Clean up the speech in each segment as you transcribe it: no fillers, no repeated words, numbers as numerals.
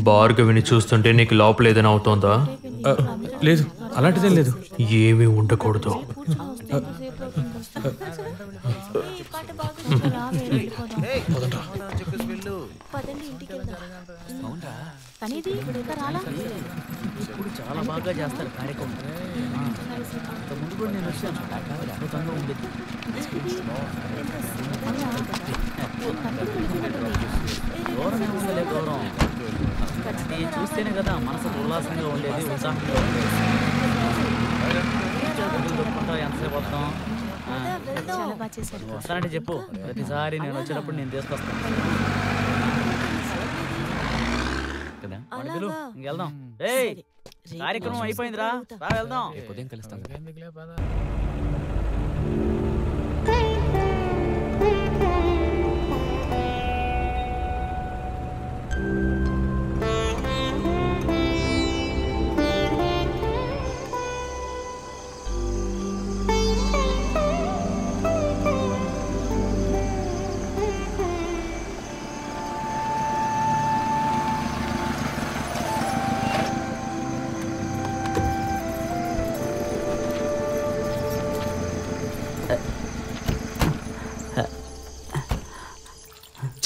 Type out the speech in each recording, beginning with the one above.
భార్గవిని చూస్తుంటే నీకు లోపల ఏదైనా అవుతోందా? లేదు, అలాంటిదేం లేదు. ఏమీ ఉండకూడదు. ఇప్పుడు చాలా బాగా చేస్తారు కార్యక్రమం. ముందు కూడా నేను వచ్చాను, అద్భుతంగా ఉండేది. గౌరవం ఏముందలే, గౌరవం చూస్తేనే కదా మనసు ఉల్లాసంగా ఉండేది, ఉత్సాహంగా ఉండేది. ఎంతసేపు వస్తాం? వస్తానంటే చెప్పు, ప్రతిసారి నేను వచ్చేటప్పుడు నేను తీసుకొస్తాను కదా. ఇంకెళ్దాం. కార్యక్రమం అయిపోయిందిరా, రా వెళ్దాం. ఉదయం కలుస్తాం.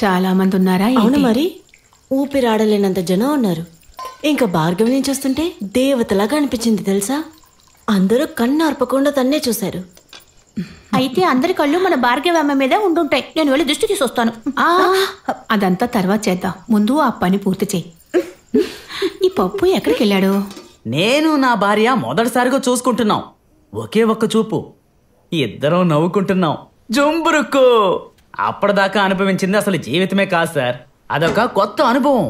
చాలా మంది ఉన్నారా? అవును మరి, ఊపిరాడలేనంత జనం ఉన్నారు. ఇంకా భార్గవి నుంచి వస్తుంటే దేవతలాగా అనిపించింది తెలుసా. అందరూ కన్ను అర్పకుండా తన్నే చూశారు. అయితే అందరి కళ్ళు మన భార్గవి అమ్మ మీద ఉండుంటాయి. నేను వెళ్ళి దృష్టి తీసుకొస్తాను. అదంతా తర్వాత చేద్దాం, ముందు ఆ పని పూర్తి చేయి. ఈ పప్పు ఎక్కడికి వెళ్ళాడు? నేను నా భార్య మొదటిసారిగా చూసుకుంటున్నాం. ఒకే ఒక్క చూపు, ఇద్దరం నవ్వుకుంటున్నాం. జంబురుక్కు. అప్పటిదాకా అనుభవించింది అసలు జీవితమే కాదు సార్, అదొక కొత్త అనుభవం.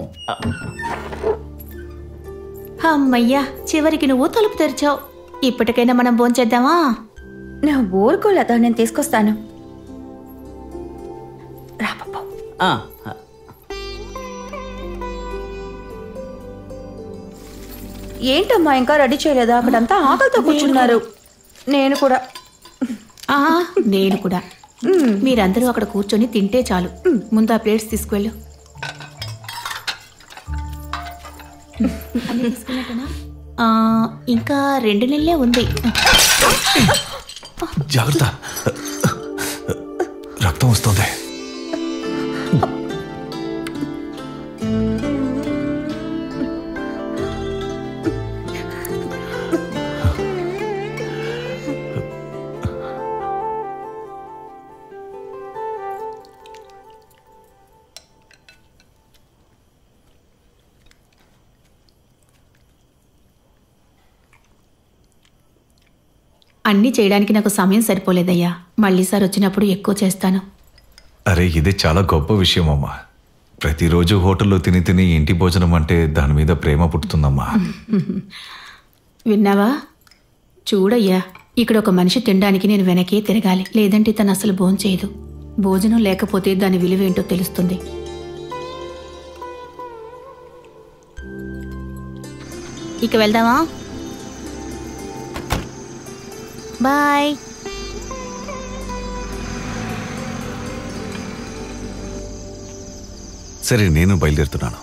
అమ్మయ్యా, చివరికి నువ్వు తలుపు తెరిచావు. ఇప్పటికైనా మనం భోంచేద్దామా? నా ఊరుకోలేదా, నేను తీసుకొస్తాను. రా పాప. ఏంటమ్మా ఇంకా రెడీ చేయలేదా? అక్కడంతా ఆకలితో కూర్చున్నారు. నేను కూడా. మీరందరూ అక్కడ కూర్చొని తింటే చాలు. ముందు ఆ ప్లేట్స్ తీసుకువెళ్ళు. ఇంకా 2 నెలలే ఉంది. జాగ్రత్త, రక్తం వస్తుంది. అన్నీ చేయడానికి నాకు సమయం సరిపోలేదయ్యా. మళ్ళీసారి వచ్చినప్పుడు ఎక్కువ చేస్తాను. అరే, ఇది చాలా గొప్ప విషయం అమ్మా. ప్రతిరోజు హోటల్లో తిని తిని ఇంటి భోజనం అంటే దాని మీద ప్రేమ పుట్టుతుందమ్మా. విన్నావా? చూడయ్యా, ఇక్కడ ఒక మనిషి తినడానికి నేను వెనకే తిరగాలి, లేదంటే తను అసలు భోంచేయదు. భోజనం లేకపోతే దాని విలువేంటో తెలుస్తుంది. ఇక వెళ్దామా? బాయ్. సరే, నేను బయలుదేరుతున్నాను.